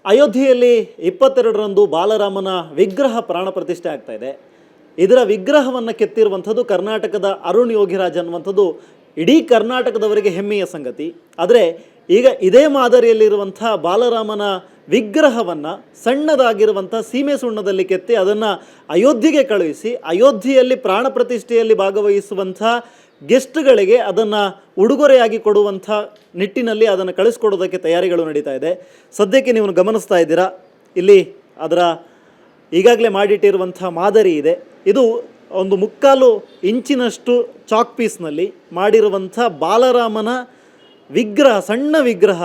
ಅಯೋಧ್ಯೆಯಲ್ಲಿ 22ರಂದು ಬಾಲರಾಮನ ವಿಗ್ರಹ ಪ್ರಾಣ ಪ್ರತಿಷ್ಠೆ ಆಗ್ತಾ ಇದೆ. ಇದರ ವಿಗ್ರಹವನ್ನು ಕೆತ್ತಿರುವಂಥದ್ದು ಕರ್ನಾಟಕದ ಅರುಣ್ ಯೋಗಿರಾಜ್ ಅನ್ನುವಂಥದ್ದು ಇಡೀ ಕರ್ನಾಟಕದವರಿಗೆ ಹೆಮ್ಮೆಯ ಸಂಗತಿ. ಆದರೆ ಈಗ ಇದೇ ಮಾದರಿಯಲ್ಲಿರುವಂಥ ಬಾಲರಾಮನ ವಿಗ್ರಹವನ್ನು ಸಣ್ಣದಾಗಿರುವಂಥ ಸೀಮೆ ಸುಣ್ಣದಲ್ಲಿ ಕೆತ್ತಿ ಅದನ್ನು ಅಯೋಧ್ಯೆಗೆ ಕಳುಹಿಸಿ ಅಯೋಧ್ಯೆಯಲ್ಲಿ ಪ್ರಾಣ ಪ್ರತಿಷ್ಠೆಯಲ್ಲಿ ಭಾಗವಹಿಸುವಂಥ ಗೆಸ್ಟ್ಗಳಿಗೆ ಅದನ್ನು ಉಡುಗೊರೆಯಾಗಿ ಕೊಡುವಂಥ ನಿಟ್ಟಿನಲ್ಲಿ ಅದನ್ನು ಕಳಿಸ್ಕೊಡೋದಕ್ಕೆ ತಯಾರಿಗಳು ನಡೀತಾ ಇದೆ. ಸದ್ಯಕ್ಕೆ ನೀವು ಗಮನಿಸ್ತಾ ಇದ್ದೀರಾ, ಇಲ್ಲಿ ಅದರ ಈಗಾಗಲೇ ಮಾಡಿಟ್ಟಿರುವಂಥ ಮಾದರಿ ಇದೆ. ಇದು ಒಂದು 3/4 ಇಂಚಿನಷ್ಟು ಚಾಕ್ ಪೀಸ್ನಲ್ಲಿ ಮಾಡಿರುವಂಥ ಬಾಲರಾಮನ ವಿಗ್ರಹ, ಸಣ್ಣ ವಿಗ್ರಹ.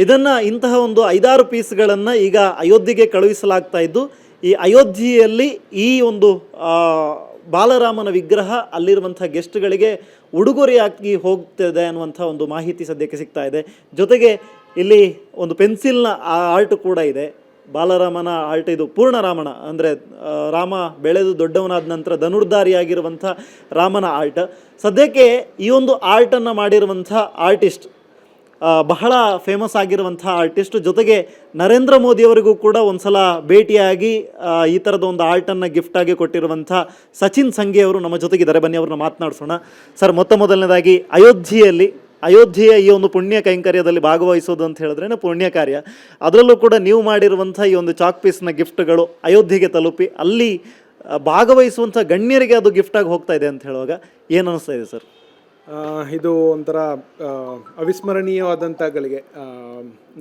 ಇದನ್ನು ಇಂತಹ ಒಂದು 5-6 ಪೀಸ್ಗಳನ್ನು ಈಗ ಅಯೋಧ್ಯೆಗೆ ಕಳುಹಿಸಲಾಗ್ತಾ ಇದ್ದು, ಈ ಅಯೋಧ್ಯೆಯಲ್ಲಿ ಈ ಒಂದು ಬಾಲರಾಮನ ವಿಗ್ರಹ ಅಲ್ಲಿರುವಂಥ ಗೆಸ್ಟ್ಗಳಿಗೆ ಉಡುಗೊರೆಯಾಗಿ ಹೋಗ್ತದೆ ಅನ್ನುವಂಥ ಒಂದು ಮಾಹಿತಿ ಸದ್ಯಕ್ಕೆ ಸಿಗ್ತಾ ಇದೆ. ಜೊತೆಗೆ ಇಲ್ಲಿ ಒಂದು ಪೆನ್ಸಿಲ್ನ ಆರ್ಟ್ ಕೂಡ ಇದೆ. ಬಾಲರಾಮನ ಆರ್ಟ್ ಇದು ಪೂರ್ಣರಾಮನ, ಅಂದರೆ ರಾಮ ಬೆಳೆದು ದೊಡ್ಡವನಾದ ನಂತರ ಧನುರ್ಧಾರಿಯಾಗಿರುವಂಥ ರಾಮನ ಆರ್ಟ್. ಸದ್ಯಕ್ಕೆ ಈ ಒಂದು ಆರ್ಟನ್ನು ಮಾಡಿರುವಂಥ ಆರ್ಟಿಸ್ಟ್ ಬಹಳ ಫೇಮಸ್ ಆಗಿರುವಂಥ ಆರ್ಟಿಸ್ಟ್. ಜೊತೆಗೆ ನರೇಂದ್ರ ಮೋದಿಯವರಿಗೂ ಕೂಡ ಒಂದು ಸಲ ಭೇಟಿಯಾಗಿ ಈ ಥರದ ಒಂದು ಆರ್ಟನ್ನು ಗಿಫ್ಟಾಗಿ ಕೊಟ್ಟಿರುವಂಥ ಸಚಿನ್ ಸಂಘೆ ಅವರು ನಮ್ಮ ಜೊತೆಗಿದ್ದಾರೆ. ಬನ್ನಿ ಅವ್ರನ್ನ ಮಾತನಾಡಿಸೋಣ. ಸರ್, ಮೊದಲನೇದಾಗಿ ಅಯೋಧ್ಯೆಯ ಈ ಒಂದು ಪುಣ್ಯ ಕೈಂಕರ್ಯದಲ್ಲಿ ಭಾಗವಹಿಸೋದು ಅಂತ ಹೇಳಿದ್ರೇ ಪುಣ್ಯ ಕಾರ್ಯ. ಅದರಲ್ಲೂ ಕೂಡ ನೀವು ಮಾಡಿರುವಂಥ ಈ ಒಂದು ಚಾಕ್ ಪೀಸ್ನ ಗಿಫ್ಟ್ಗಳು ಅಯೋಧ್ಯೆಗೆ ತಲುಪಿ ಅಲ್ಲಿ ಭಾಗವಹಿಸುವಂಥ ಗಣ್ಯರಿಗೆ ಅದು ಗಿಫ್ಟಾಗಿ ಹೋಗ್ತಾ ಇದೆ ಅಂತ ಹೇಳುವಾಗ ಏನು ಅನ್ನಿಸ್ತಾ ಇದೆ ಸರ್? ಇದು ಒಂಥರ ಅವಿಸ್ಮರಣೀಯವಾದಂಥ ಗಳಿಗೆ.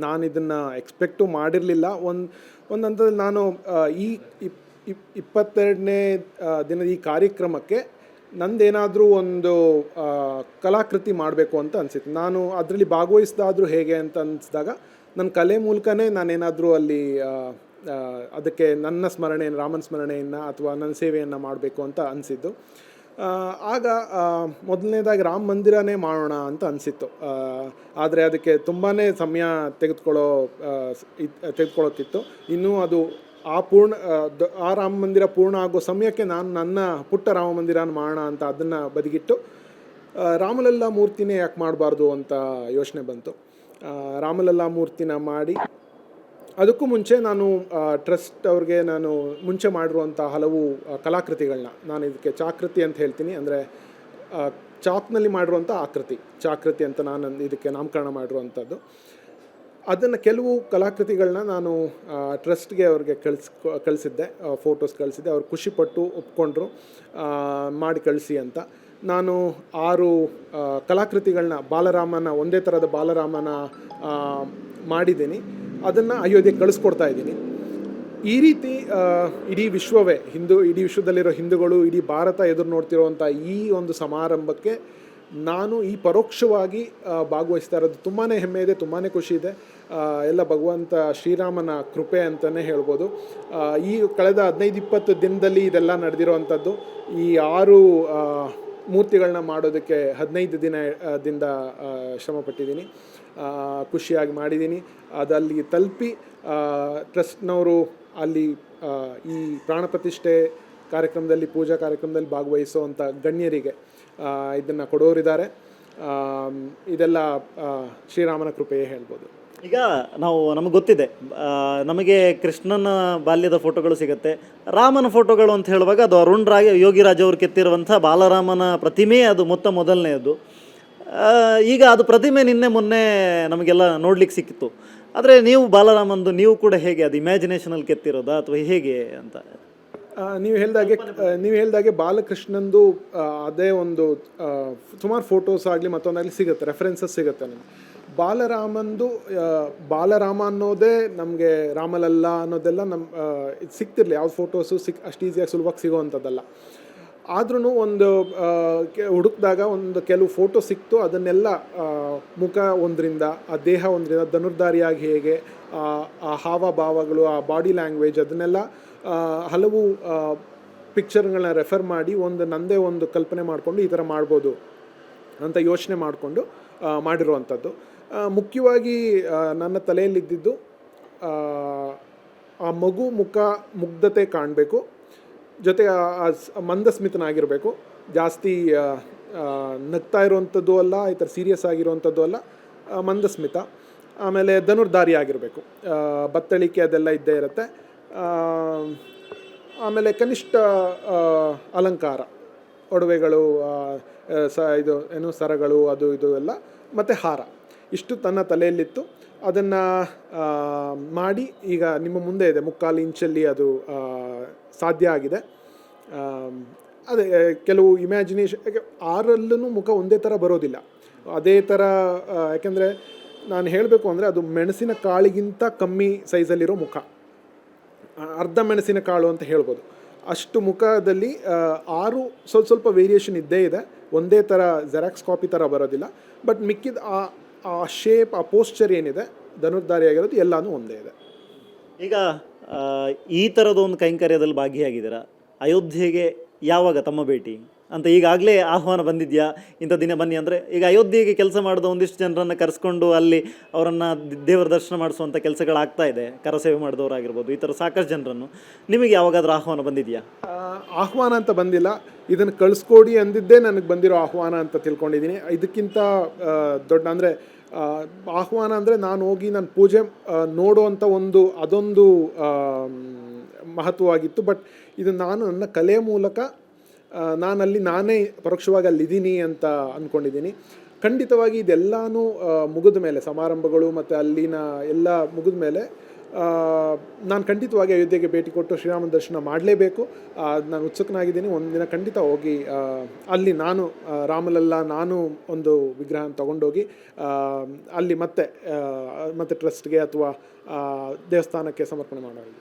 ನಾನು ಇದನ್ನು ಎಕ್ಸ್ಪೆಕ್ಟು ಮಾಡಿರಲಿಲ್ಲ. ಒಂದು ಹಂತದಲ್ಲಿ ನಾನು ಈ 22ನೇ ದಿನದ ಈ ಕಾರ್ಯಕ್ರಮಕ್ಕೆ ನಂದೇನಾದರೂ ಒಂದು ಕಲಾಕೃತಿ ಮಾಡಬೇಕು ಅಂತ ಅನಿಸಿತ್ತು. ನಾನು ಅದರಲ್ಲಿ ಭಾಗವಹಿಸ್ದಾದರೂ ಹೇಗೆ ಅಂತ ಅನಿಸಿದಾಗ ನನ್ನ ಕಲೆ ಮೂಲಕನೇ ನಾನೇನಾದರೂ ಅಲ್ಲಿ ಅದಕ್ಕೆ ನನ್ನ ರಾಮನ ಸ್ಮರಣೆಯನ್ನು ಅಥವಾ ನನ್ನ ಸೇವೆಯನ್ನು ಮಾಡಬೇಕು ಅಂತ ಅನಿಸಿದ್ದು. ಆಗ ಮೊದಲನೇದಾಗಿ ರಾಮ ಮಂದಿರನೇ ಮಾಡೋಣ ಅಂತ ಅನಿಸಿತ್ತು. ಆದರೆ ಅದಕ್ಕೆ ತುಂಬಾ ಸಮಯ ತೆಗೆದುಕೊಳ್ಳೋಕ್ಕಿತ್ತು. ಇನ್ನೂ ಅದು ಆ ರಾಮ ಮಂದಿರ ಪೂರ್ಣ ಆಗೋ ಸಮಯಕ್ಕೆ ನಾನು ನನ್ನ ಪುಟ್ಟ ರಾಮ ಮಂದಿರನ ಮಾಡೋಣ ಅಂತ ಅದನ್ನು ಬದಿಗಿಟ್ಟು ರಾಮಲಲ್ಲಾ ಮೂರ್ತಿನೇ ಯಾಕೆ ಮಾಡಬಾರ್ದು ಅಂತ ಯೋಚನೆ ಬಂತು. ರಾಮಲಲ್ಲಾ ಮೂರ್ತಿನ ಮಾಡಿ ಅದಕ್ಕೂ ಮುಂಚೆ ನಾನು ಟ್ರಸ್ಟ್ ಅವ್ರಿಗೆ ನಾನು ಮುಂಚೆ ಮಾಡಿರುವಂಥ ಹಲವು ಕಲಾಕೃತಿಗಳನ್ನ, ನಾನು ಇದಕ್ಕೆ ಚಾಕೃತಿ ಅಂತ ಹೇಳ್ತೀನಿ, ಅಂದರೆ ಚಾಕ್ನಲ್ಲಿ ಮಾಡಿರುವಂಥ ಚಾಕೃತಿ ಅಂತ ನಾನು ಇದಕ್ಕೆ ನಾಮಕರಣ ಮಾಡಿರುವಂಥದ್ದು. ಅದನ್ನು ಕೆಲವು ಕಲಾಕೃತಿಗಳನ್ನ ನಾನು ಟ್ರಸ್ಟ್ಗೆ ಅವ್ರಿಗೆ ಕಳಿಸಿದ್ದೆ, ಫೋಟೋಸ್ ಕಳಿಸಿದ್ದೆ. ಅವ್ರು ಖುಷಿಪಟ್ಟು ಒಪ್ಕೊಂಡ್ರು ಮಾಡಿ ಕಳಿಸಿ ಅಂತ. ನಾನು 6 ಕಲಾಕೃತಿಗಳನ್ನ ಒಂದೇ ಥರದ ಬಾಲರಾಮನ ಮಾಡಿದ್ದೀನಿ. ಅದನ್ನು ಅಯೋಧ್ಯೆಗೆ ಕಳಿಸ್ಕೊಡ್ತಾ ಇದ್ದೀನಿ. ಈ ರೀತಿ ಇಡೀ ವಿಶ್ವದಲ್ಲಿರೋ ಹಿಂದೂಗಳು, ಇಡೀ ಭಾರತ ಎದುರು ನೋಡ್ತಿರೋವಂಥ ಈ ಒಂದು ಸಮಾರಂಭಕ್ಕೆ ನಾನು ಈ ಪರೋಕ್ಷವಾಗಿ ಭಾಗವಹಿಸ್ತಾ ಇರೋದು ತುಂಬಾ ಹೆಮ್ಮೆ ಇದೆ, ತುಂಬಾ ಖುಷಿ ಇದೆ. ಎಲ್ಲ ಭಗವಂತ ಶ್ರೀರಾಮನ ಕೃಪೆ ಅಂತಲೇ ಹೇಳ್ಬೋದು. ಈ ಕಳೆದ 15-20 ದಿನದಲ್ಲಿ ಇದೆಲ್ಲ ನಡೆದಿರೋವಂಥದ್ದು. ಈ 6 ಮೂರ್ತಿಗಳನ್ನ ಮಾಡೋದಕ್ಕೆ 15 ದಿನದಿಂದ ಶ್ರಮಪಟ್ಟಿದ್ದೀನಿ, ಖುಷಿಯಾಗಿ ಮಾಡಿದ್ದೀನಿ. ಅದಲ್ಲಿ ತಲುಪಿ ಟ್ರಸ್ಟ್ನವರು ಅಲ್ಲಿ ಈ ಪ್ರಾಣ ಪ್ರತಿಷ್ಠೆ ಕಾರ್ಯಕ್ರಮದಲ್ಲಿ, ಪೂಜಾ ಕಾರ್ಯಕ್ರಮದಲ್ಲಿ ಭಾಗವಹಿಸುವಂಥ ಗಣ್ಯರಿಗೆ ಇದನ್ನು ಕೊಡೋರಿದ್ದಾರೆ. ಇದೆಲ್ಲ ಶ್ರೀರಾಮನ ಕೃಪೆಯೇ ಹೇಳ್ಬೋದು. ಈಗ ನಮಗೆ ಗೊತ್ತಿದೆ, ನಮಗೆ ಕೃಷ್ಣನ ಬಾಲ್ಯದ ಫೋಟೋಗಳು ಸಿಗುತ್ತೆ. ರಾಮನ ಫೋಟೋಗಳು ಅಂತ ಹೇಳುವಾಗ ಅದು ಅರುಣ್ ಯೋಗಿರಾಜ್ ಅವರು ಕೆತ್ತಿರುವಂಥ ಬಾಲರಾಮನ ಪ್ರತಿಮೆ ಅದು ಮೊದಲನೆಯದು. ಈಗ ಅದು ಪ್ರತಿಮೆ ನಿನ್ನೆ ಮೊನ್ನೆ ನಮಗೆಲ್ಲ ನೋಡ್ಲಿಕ್ಕೆ ಸಿಕ್ಕಿತ್ತು. ಆದರೆ ನೀವು ಬಾಲರಾಮಂದು ನೀವು ಕೂಡ ಹೇಗೆ ಅದು ಇಮ್ಯಾಜಿನೇಷನಲ್ಲಿ ಕೆತ್ತಿರೋದಾ ಅಥವಾ ಹೇಗೆ ಅಂತ? ನೀವು ಹೇಳ್ದಾಗೆ ಬಾಲಕೃಷ್ಣಂದು ಅದೇ ಒಂದು ಸುಮಾರು ಫೋಟೋಸ್ ಆಗಲಿ ಮತ್ತೊಂದಾಗಲಿ ಸಿಗುತ್ತೆ, ರೆಫರೆನ್ಸಸ್ ಸಿಗುತ್ತೆ ನನಗೆ. ಬಾಲರಾಮ ಅನ್ನೋದೇ ನಮಗೆ ರಾಮಲಲ್ಲ ಅನ್ನೋದೆಲ್ಲ ಇದು ಸಿಗ್ತಿರಲಿ, ಯಾವ ಫೋಟೋಸು ಅಷ್ಟು ಈಸಿಯಾಗಿ ಸುಲಭವಾಗಿ ಸಿಗೋವಂಥದ್ದಲ್ಲ. ಆದ್ರೂ ಒಂದು ಹುಡುಕಿದಾಗ ಒಂದು ಕೆಲವು ಫೋಟೋ ಸಿಕ್ತು. ಅದನ್ನೆಲ್ಲ ಮುಖ ಒಂದರಿಂದ, ಆ ದೇಹ ಒಂದರಿಂದ, ಧನುರ್ಧಾರಿಯಾಗಿ ಹೇಗೆ, ಆ ಹಾವಭಾವಗಳು, ಆ ಬಾಡಿ ಲ್ಯಾಂಗ್ವೇಜ್, ಅದನ್ನೆಲ್ಲ ಹಲವು ಪಿಕ್ಚರ್ಗಳನ್ನ ರೆಫರ್ ಮಾಡಿ ನನ್ನದೇ ಒಂದು ಕಲ್ಪನೆ ಮಾಡಿಕೊಂಡು ಈ ಥರ ಮಾಡ್ಬೋದು ಅಂತ ಯೋಚನೆ ಮಾಡಿಕೊಂಡು ಮಾಡಿರುವಂಥದ್ದು. ಮುಖ್ಯವಾಗಿ ನನ್ನ ತಲೆಯಲ್ಲಿದ್ದಿದ್ದು ಆ ಮಗು ಮುಗ್ಧತೆ ಕಾಣಬೇಕು, ಜೊತೆಗೆ ಮಂದಸ್ಮಿತನಾಗಿರಬೇಕು. ಜಾಸ್ತಿ ನಗ್ತಾ ಇರುವಂಥದ್ದು ಅಲ್ಲ, ಈ ಥರ ಸೀರಿಯಸ್ ಆಗಿರುವಂಥದ್ದು ಅಲ್ಲ, ಮಂದಸ್ಮಿತ. ಆಮೇಲೆ ಧನುರ್ಧಾರಿ ಆಗಿರಬೇಕು, ಬತ್ತಳಿಕೆ ಅದೆಲ್ಲ ಇದ್ದೇ ಇರುತ್ತೆ. ಆಮೇಲೆ ಕನಿಷ್ಠ ಅಲಂಕಾರ, ಒಡವೆಗಳು, ಇದು ಏನು ಸರಗಳು, ಅದು ಇದು ಎಲ್ಲ, ಮತ್ತು ಹಾರ, ಇಷ್ಟು ತನ್ನ ತಲೆಯಲ್ಲಿತ್ತು. ಅದನ್ನು ಮಾಡಿ ಈಗ ನಿಮ್ಮ ಮುಂದೆ ಇದೆ, 3/4 ಇಂಚಲ್ಲಿ ಅದು ಸಾಧ್ಯ ಆಗಿದೆ. ಅದೇ ಕೆಲವು ಇಮ್ಯಾಜಿನೇಷನ್, ಆರಲ್ಲೂ ಮುಖ ಒಂದೇ ಥರ ಬರೋದಿಲ್ಲ, ಅದೇ ಥರ. ಯಾಕೆಂದರೆ ನಾನು ಹೇಳಬೇಕು ಅಂದರೆ ಅದು ಮೆಣಸಿನ ಕಾಳಿಗಿಂತ ಕಮ್ಮಿ ಸೈಜಲ್ಲಿರೋ ಮುಖ, ಅರ್ಧ ಮೆಣಸಿನ ಕಾಳು ಅಂತ ಹೇಳ್ಬೋದು. ಅಷ್ಟು ಮುಖದಲ್ಲಿ 6 ಸ್ವಲ್ಪ ವೇರಿಯೇಷನ್ ಇದ್ದೇ ಇದೆ, ಒಂದೇ ಥರ ಜೆರಾಕ್ಸ್ ಕಾಪಿ ಥರ ಬರೋದಿಲ್ಲ. ಬಟ್ ಮಿಕ್ಕಿದ ಆ ಶೇಪ್, ಆ ಪೋಸ್ಚರ್ ಏನಿದೆ ಧನುರ್ಧಾರಿ ಆಗಿರೋದು ಎಲ್ಲನೂ ಒಂದೇ ಇದೆ. ಈಗ ಈ ಥರದ ಒಂದು ಕೈಂಕರ್ಯದಲ್ಲಿ ಭಾಗಿಯಾಗಿದ್ದೀರಾ. ಅಯೋಧ್ಯೆಗೆ ಯಾವಾಗ ತಮ್ಮ ಭೇಟಿ ಅಂತ ಈಗಾಗಲೇ ಆಹ್ವಾನ ಬಂದಿದೆಯಾ, ಇಂಥ ದಿನ ಬನ್ನಿ ಅಂದರೆ? ಈಗ ಅಯೋಧ್ಯೆಗೆ ಕೆಲಸ ಮಾಡಿದ ಒಂದಿಷ್ಟು ಜನರನ್ನು ಕರೆಸ್ಕೊಂಡು ಅಲ್ಲಿ ಅವರನ್ನು ದೇವರ ದರ್ಶನ ಮಾಡಿಸುವಂಥ ಕೆಲಸಗಳಾಗ್ತಾ ಇದೆ, ಕರಸೇವೆ ಮಾಡಿದವರಾಗಿರ್ಬೋದು, ಈ ಥರ ಸಾಕಷ್ಟು ಜನರನ್ನು. ನಿಮಗೆ ಯಾವಾಗಾದ್ರೂ ಆಹ್ವಾನ ಬಂದಿದೆಯಾ? ಆಹ್ವಾನ ಅಂತ ಬಂದಿಲ್ಲ, ಇದನ್ನು ಕಳಿಸ್ಕೊಡಿ ಅಂದಿದ್ದೇ ನನಗೆ ಬಂದಿರೋ ಆಹ್ವಾನ ಅಂತ ತಿಳ್ಕೊಂಡಿದ್ದೀನಿ. ಇದಕ್ಕಿಂತ ದೊಡ್ಡ ಅಂದರೆ ಆಹ್ವಾನ ಅಂದರೆ ನಾನು ಹೋಗಿ ನಾನು ಪೂಜೆ ನೋಡುವಂಥ ಅದೊಂದು ಮಹತ್ವವಾಗಿತ್ತು. ಬಟ್ ಇದು ನಾನು ನನ್ನ ಕಲೆಯ ಮೂಲಕ ನಾನೇ ಪರೋಕ್ಷವಾಗಿ ಅಲ್ಲಿದ್ದೀನಿ ಅಂತ ಅಂದ್ಕೊಂಡಿದ್ದೀನಿ. ಖಂಡಿತವಾಗಿ ಇದೆಲ್ಲನೂ ಮುಗಿದ ಮೇಲೆ, ಸಮಾರಂಭಗಳು ಮತ್ತು ಅಲ್ಲಿನ ಎಲ್ಲ ಮುಗಿದ ಮೇಲೆ ನಾನು ಖಂಡಿತವಾಗಿ ಅಯೋಧ್ಯೆಗೆ ಭೇಟಿ ಕೊಟ್ಟು ಶ್ರೀರಾಮನ ದರ್ಶನ ಮಾಡಲೇಬೇಕು. ನಾನು ಉತ್ಸುಕನಾಗಿದ್ದೀನಿ. ಒಂದಿನ ಖಂಡಿತ ಹೋಗಿ ಅಲ್ಲಿ ನಾನು ರಾಮಲಲ್ಲ ನಾನು ಒಂದು ವಿಗ್ರಹ ತಗೊಂಡೋಗಿ ಅಲ್ಲಿ ಮತ್ತೆ ಟ್ರಸ್ಟ್ಗೆ ಅಥವಾ ದೇವಸ್ಥಾನಕ್ಕೆ ಸಮರ್ಪಣೆ ಮಾಡೋದು.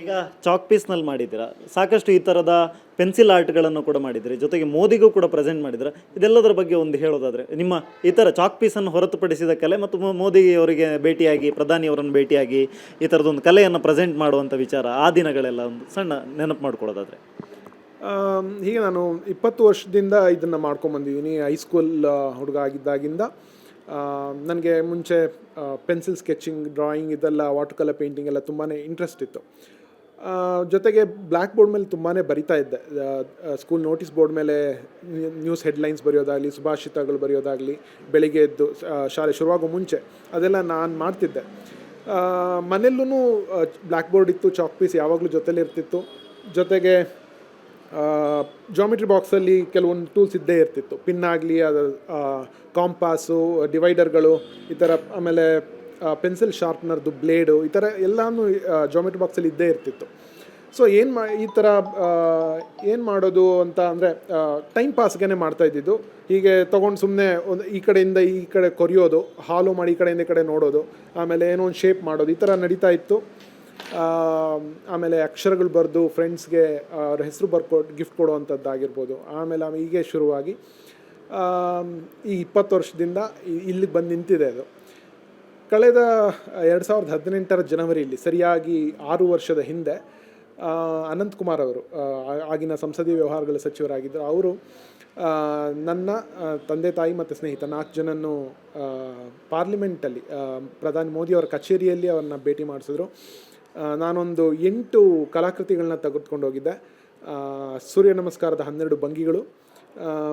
ಈಗ ಚಾಕ್ ಪೀಸ್ನಲ್ಲಿ ಮಾಡಿದ್ದೀರಾ, ಸಾಕಷ್ಟು ಈ ಥರದ ಪೆನ್ಸಿಲ್ ಆರ್ಟ್ಗಳನ್ನು ಕೂಡ ಮಾಡಿದ್ದೀರಿ, ಜೊತೆಗೆ ಮೋದಿಗೂ ಕೂಡ ಪ್ರೆಸೆಂಟ್ ಮಾಡಿದ್ದೀರಾ. ಇದೆಲ್ಲದರ ಬಗ್ಗೆ ಒಂದು ಹೇಳೋದಾದರೆ, ನಿಮ್ಮ ಈ ಥರ ಚಾಕ್ ಪೀಸನ್ನು ಹೊರತುಪಡಿಸಿದ ಕಲೆ ಮತ್ತು ಮೋದಿಯವರಿಗೆ ಭೇಟಿಯಾಗಿ, ಪ್ರಧಾನಿಯವರನ್ನು ಭೇಟಿಯಾಗಿ ಈ ಥರದೊಂದು ಕಲೆಯನ್ನು ಪ್ರೆಸೆಂಟ್ ಮಾಡುವಂಥ ವಿಚಾರ, ಆ ದಿನಗಳೆಲ್ಲ ಒಂದು ಸಣ್ಣ ನೆನಪು ಮಾಡ್ಕೊಳ್ಳೋದಾದರೆ? ಹೀಗೆ ನಾನು 20 ವರ್ಷದಿಂದ ಇದನ್ನು ಮಾಡ್ಕೊಂಬಂದಿದ್ದೀನಿ. ಹೈಸ್ಕೂಲ್ ಹುಡುಗ ಆಗಿದ್ದಾಗಿಂದ ನನಗೆ ಮುಂಚೆ ಪೆನ್ಸಿಲ್ ಸ್ಕೆಚಿಂಗ್, ಡ್ರಾಯಿಂಗ್, ಇದೆಲ್ಲ ವಾಟರ್ ಕಲರ್ ಪೇಂಟಿಂಗ್ ಎಲ್ಲ ತುಂಬಾ ಇಂಟ್ರೆಸ್ಟ್ ಇತ್ತು. ಜೊತೆಗೆ ಬ್ಲ್ಯಾಕ್ ಬೋರ್ಡ್ ಮೇಲೆ ತುಂಬಾ ಬರಿತಾ ಇದ್ದೆ. ಸ್ಕೂಲ್ ನೋಟಿಸ್ ಬೋರ್ಡ್ ಮೇಲೆ ನ್ಯೂಸ್ ಹೆಡ್ಲೈನ್ಸ್ ಬರೆಯೋದಾಗಲಿ, ಸುಭಾಷಿತಗಳು ಬರೆಯೋದಾಗಲಿ, ಬೆಳಿಗ್ಗೆ ಎದ್ದು ಶಾಲೆ ಶುರುವಾಗೋ ಮುಂಚೆ ಅದೆಲ್ಲ ನಾನು ಮಾಡ್ತಿದ್ದೆ. ಮನೆಯಲ್ಲೂ ಬ್ಲ್ಯಾಕ್ ಬೋರ್ಡ್ ಇತ್ತು, ಚಾಕ್ ಪೀಸ್ ಯಾವಾಗಲೂ ಜೊತೆಲಿ ಇರ್ತಿತ್ತು. ಜೊತೆಗೆ ಜಾಮಿಟ್ರಿ ಬಾಕ್ಸಲ್ಲಿ ಕೆಲವೊಂದು ಟೂಲ್ಸ್ ಇದ್ದೇ ಇರ್ತಿತ್ತು, ಪಿನ್ ಆಗಲಿ, ಅದು ಕಾಂಪಾಸು, ಡಿವೈಡರ್ಗಳು, ಈ ಥರ, ಆಮೇಲೆ ಪೆನ್ಸಿಲ್ ಶಾರ್ಪ್ನರ್ದು ಬ್ಲೇಡು, ಈ ಥರ ಎಲ್ಲನೂ ಜಾಮಿಟ್ರಿ ಬಾಕ್ಸಲ್ಲಿ ಇದ್ದೇ ಇರ್ತಿತ್ತು. ಸೊ ಈ ಥರ ಏನು ಮಾಡೋದು ಅಂತ ಅಂದರೆ ಟೈಮ್ ಪಾಸ್ಗೆ ಮಾಡ್ತಾ ಇದ್ದಿದ್ದು. ಹೀಗೆ ತೊಗೊಂಡು ಸುಮ್ಮನೆ ಈ ಕಡೆಯಿಂದ ಈ ಕಡೆ ಕೊರಿಯೋದು, ಹಾಲು ಮಾಡಿ ಈ ಕಡೆಯಿಂದ ಈ ಕಡೆ ನೋಡೋದು, ಆಮೇಲೆ ಏನೋ ಒಂದು ಶೇಪ್ ಮಾಡೋದು, ಈ ಥರ ನಡೀತಾ ಇತ್ತು. ಆಮೇಲೆ ಅಕ್ಷರಗಳು ಬರೆದು ಫ್ರೆಂಡ್ಸ್ಗೆ ಅವ್ರ ಹೆಸರು ಬರ್ಕೊಟ್ಟು ಗಿಫ್ಟ್ ಕೊಡುವಂಥದ್ದಾಗಿರ್ಬೋದು. ಆಮೇಲೆ ಹೀಗೆ ಶುರುವಾಗಿ ಈ 20 ವರ್ಷದಿಂದ ಇಲ್ಲಿಗೆ ಬಂದು ನಿಂತಿದೆ. ಅದು ಕಳೆದ 2018 ಜನವರಿಯಲ್ಲಿ, ಸರಿಯಾಗಿ 6 ವರ್ಷದ ಹಿಂದೆ, ಅನಂತಕುಮಾರ್ ಅವರು, ಆಗಿನ ಸಂಸದೀಯ ವ್ಯವಹಾರಗಳ ಸಚಿವರಾಗಿದ್ದರು, ಅವರು ನನ್ನ ತಂದೆ ತಾಯಿ ಮತ್ತು ಸ್ನೇಹಿತ 4 ಜನನ್ನು ಪಾರ್ಲಿಮೆಂಟಲ್ಲಿ ಪ್ರಧಾನಿ ಮೋದಿಯವರ ಕಚೇರಿಯಲ್ಲಿ ಅವ್ರನ್ನ ಭೇಟಿ ಮಾಡಿಸಿದ್ರು. ನಾನೊಂದು 8 ಕಲಾಕೃತಿಗಳನ್ನ ತೆಗೆದುಕೊಂಡು ಹೋಗಿದ್ದೆ. ಸೂರ್ಯ ನಮಸ್ಕಾರದ 12 ಭಂಗಿಗಳು,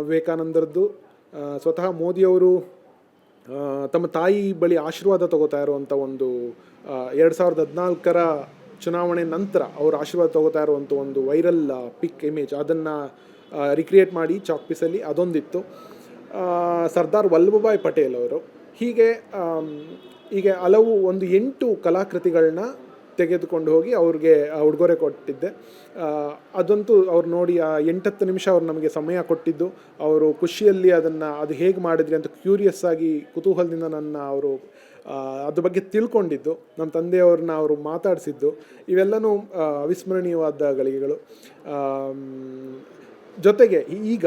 ವಿವೇಕಾನಂದರದ್ದು, ಸ್ವತಃ ಮೋದಿಯವರು ತಮ್ಮ ತಾಯಿ ಬಳಿ ಆಶೀರ್ವಾದ ತಗೋತಾ ಇರುವಂಥ ಒಂದು 2014 ಚುನಾವಣೆ ನಂತರ ಅವರು ಆಶೀರ್ವಾದ ತಗೋತಾ ಇರುವಂಥ ಒಂದು ವೈರಲ್ ಪಿಕ್ ಇಮೇಜ್, ಅದನ್ನು ರಿಕ್ರಿಯೇಟ್ ಮಾಡಿ ಚಾಕ್ ಪೀಸಲ್ಲಿ ಅದೊಂದಿತ್ತು. ಸರ್ದಾರ್ ವಲ್ಲಭಭಾಯ್ ಪಟೇಲ್ ಅವರು, ಹೀಗೆ ಹಲವು ಒಂದು 8 ಕಲಾಕೃತಿಗಳನ್ನ ತೆಗೆದುಕೊಂಡು ಹೋಗಿ ಅವ್ರಿಗೆ ಉಡುಗೊರೆ ಕೊಟ್ಟಿದ್ದೆ. ಅದಂತೂ ಅವ್ರು ನೋಡಿ 8-10 ನಿಮಿಷ ಅವ್ರು ನಮಗೆ ಸಮಯ ಕೊಟ್ಟಿದ್ದು, ಅವರು ಖುಷಿಯಲ್ಲಿ ಅದು ಹೇಗೆ ಮಾಡಿದ್ರಿ ಅಂತ ಕ್ಯೂರಿಯಸ್ ಆಗಿ ಕುತೂಹಲದಿಂದ ಅವರು ಅದ್ರ ಬಗ್ಗೆ ತಿಳ್ಕೊಂಡಿದ್ದು, ನಮ್ಮ ತಂದೆಯವ್ರನ್ನ ಅವರು ಮಾತಾಡಿಸಿದ್ದು, ಇವೆಲ್ಲನೂ ಅವಿಸ್ಮರಣೀಯವಾದ ಗಳಿಗೆಗಳು. ಜೊತೆಗೆ ಈಗ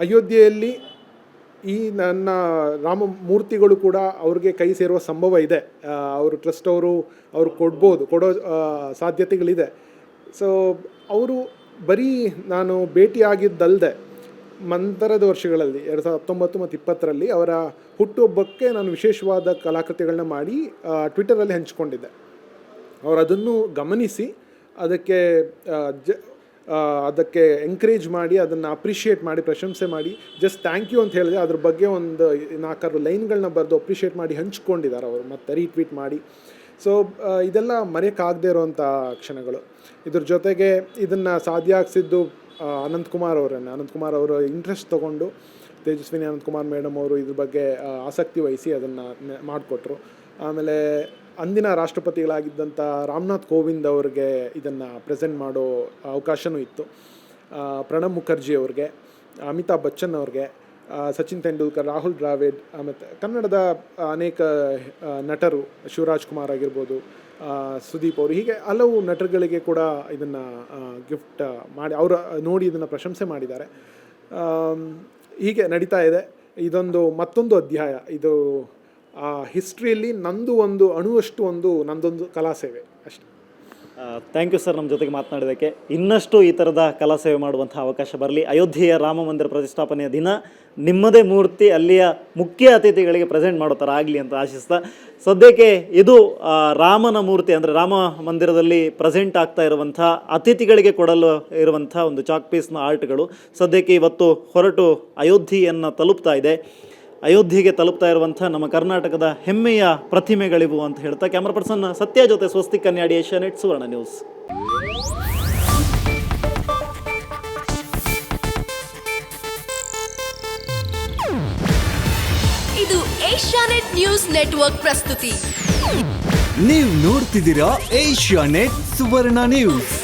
ಅಯೋಧ್ಯೆಯಲ್ಲಿ ಈ ನನ್ನ ರಾಮಮೂರ್ತಿಗಳು ಕೂಡ ಅವ್ರಿಗೆ ಕೈ ಸೇರುವ ಸಂಭವ ಇದೆ. ಅವರು ಟ್ರಸ್ಟ್ ಅವರು ಕೊಡೋ ಸಾಧ್ಯತೆಗಳಿದೆ. ಸೊ ಅವರು ಬರೀ ನಾನು ಭೇಟಿಯಾಗಿದ್ದಲ್ಲದೆ ನಂತರದ ವರ್ಷಗಳಲ್ಲಿ 2019 ಮತ್ತು 2020ರಲ್ಲಿ ಅವರ ಹುಟ್ಟುಹಬ್ಬಕ್ಕೆ ನಾನು ವಿಶೇಷವಾದ ಕಲಾಕೃತಿಗಳನ್ನ ಮಾಡಿ ಟ್ವಿಟರಲ್ಲಿ ಹಂಚಿಕೊಂಡಿದ್ದೆ. ಅವರು ಅದನ್ನು ಗಮನಿಸಿ ಅದಕ್ಕೆ ಅದಕ್ಕೆ ಎಂಕರೇಜ್ ಮಾಡಿ ಅದನ್ನು ಅಪ್ರಿಷಿಯೇಟ್ ಮಾಡಿ ಪ್ರಶಂಸೆ ಮಾಡಿ ಜಸ್ಟ್ ಥ್ಯಾಂಕ್ ಯು ಅಂತ ಹೇಳಿದೆ ಅದ್ರ ಬಗ್ಗೆ ಒಂದು 4 ಲೈನ್ಗಳನ್ನ ಬರೆದು ಅಪ್ರಿಷಿಯೇಟ್ ಮಾಡಿ ಹಂಚ್ಕೊಂಡಿದ್ದಾರೆ ಅವರು ಮತ್ತು ರೀಟ್ವೀಟ್ ಮಾಡಿ. ಸೊ ಇದೆಲ್ಲ ಮರೆಯೋಕ್ಕಾಗದೇ ಇರೋವಂಥ ಕ್ಷಣಗಳು. ಇದ್ರ ಜೊತೆಗೆ ಇದನ್ನು ಸಾಧ್ಯ ಆಗಿಸಿದ್ದು ಅನಂತಕುಮಾರ್ ಅವರು ಇಂಟ್ರೆಸ್ಟ್ ತೊಗೊಂಡು ತೇಜಸ್ವಿನಿ ಅನಂತಕುಮಾರ್ ಮೇಡಮ್ ಅವರು ಇದ್ರ ಬಗ್ಗೆ ಆಸಕ್ತಿ ವಹಿಸಿ ಅದನ್ನು ಮಾಡಿಕೊಟ್ರು. ಆಮೇಲೆ ಅಂದಿನ ರಾಷ್ಟ್ರಪತಿಗಳಾಗಿದ್ದಂಥ ರಾಮನಾಥ್ ಕೋವಿಂದ್ ಅವ್ರಿಗೆ ಇದನ್ನು ಪ್ರೆಸೆಂಟ್ ಮಾಡೋ ಅವಕಾಶವೂ ಇತ್ತು. ಪ್ರಣಬ್ ಮುಖರ್ಜಿ ಅವ್ರಿಗೆ, ಅಮಿತಾಬ್ ಬಚ್ಚನ್ ಅವ್ರಿಗೆ, ಸಚಿನ್ ತೆಂಡೂಲ್ಕರ್, ರಾಹುಲ್ ದ್ರಾವಿಡ್, ಮತ್ತು ಕನ್ನಡದ ಅನೇಕ ನಟರು ಶಿವರಾಜ್ ಕುಮಾರ್ ಆಗಿರ್ಬೋದು, ಸುದೀಪ್ ಅವರು, ಹೀಗೆ ಹಲವು ನಟರುಗಳಿಗೆ ಕೂಡ ಇದನ್ನು ಗಿಫ್ಟ್ ಮಾಡಿ ಅವರು ನೋಡಿ ಇದನ್ನು ಪ್ರಶಂಸೆ ಮಾಡಿದ್ದಾರೆ. ಹೀಗೆ ನಡೀತಾ ಇದೆ. ಇದೊಂದು ಮತ್ತೊಂದು ಅಧ್ಯಾಯ. ಇದು ಹಿಸ್ಟ್ರಿಯಲ್ಲಿ ನಂದು ಒಂದು ಅಣುವಷ್ಟು ನಂದೊಂದು ಕಲಾ ಸೇವೆ ಅಷ್ಟೇ. ಥ್ಯಾಂಕ್ ಯು ಸರ್, ನಮ್ಮ ಜೊತೆಗೆ ಮಾತನಾಡಿದ್ದಕ್ಕೆ. ಇನ್ನಷ್ಟು ಈ ಥರದ ಕಲಾ ಸೇವೆ ಮಾಡುವಂಥ ಅವಕಾಶ ಬರಲಿ. ಅಯೋಧ್ಯೆಯ ರಾಮ ಮಂದಿರ ಪ್ರತಿಷ್ಠಾಪನೆಯ ದಿನ ನಿಮ್ಮದೇ ಮೂರ್ತಿ ಅಲ್ಲಿಯ ಮುಖ್ಯ ಅತಿಥಿಗಳಿಗೆ ಪ್ರೆಸೆಂಟ್ ಮಾಡೋ ಥರ ಆಗಲಿ ಅಂತ ಆಶಿಸ್ತಾ, ಸದ್ಯಕ್ಕೆ ಇದು ರಾಮನ ಮೂರ್ತಿ ಅಂದರೆ ರಾಮ ಮಂದಿರದಲ್ಲಿ ಪ್ರೆಸೆಂಟ್ ಆಗ್ತಾ ಇರುವಂಥ ಅತಿಥಿಗಳಿಗೆ ಕೊಡಲು ಇರುವಂಥ ಒಂದು ಚಾಕ್ ಪೀಸ್ನ ಆರ್ಟ್ಗಳು ಸದ್ಯಕ್ಕೆ ಇವತ್ತು ಹೊರಟು ಅಯೋಧ್ಯೆಯನ್ನು ತಲುಪ್ತಾ ಇದೆ. ಅಯೋಧ್ಯೆಗೆ ತಲುಪ್ತಾ ಇರುವಂಥ ನಮ್ಮ ಕರ್ನಾಟಕದ ಹೆಮ್ಮೆಯ ಪ್ರತಿಮೆಗಳಿವು ಅಂತ ಹೇಳ್ತಾ ಕ್ಯಾಮ್ರಾ ಪರ್ಸನ್ ಸತ್ಯ ಜೊತೆ ಸ್ವಸ್ತಿಕ್ ಕನ್ಯಾಡಿ, ಏಷ್ಯಾನೆಟ್ ಸುವರ್ಣ ನ್ಯೂಸ್. ಇದು ಏಷ್ಯಾನೆಟ್ ನ್ಯೂಸ್ ನೆಟ್ವರ್ಕ್ ಪ್ರಸ್ತುತಿ. ನೀವು ನೋಡ್ತಿದ್ದೀರಾ ಏಷ್ಯಾನೆಟ್ ಸುವರ್ಣ ನ್ಯೂಸ್.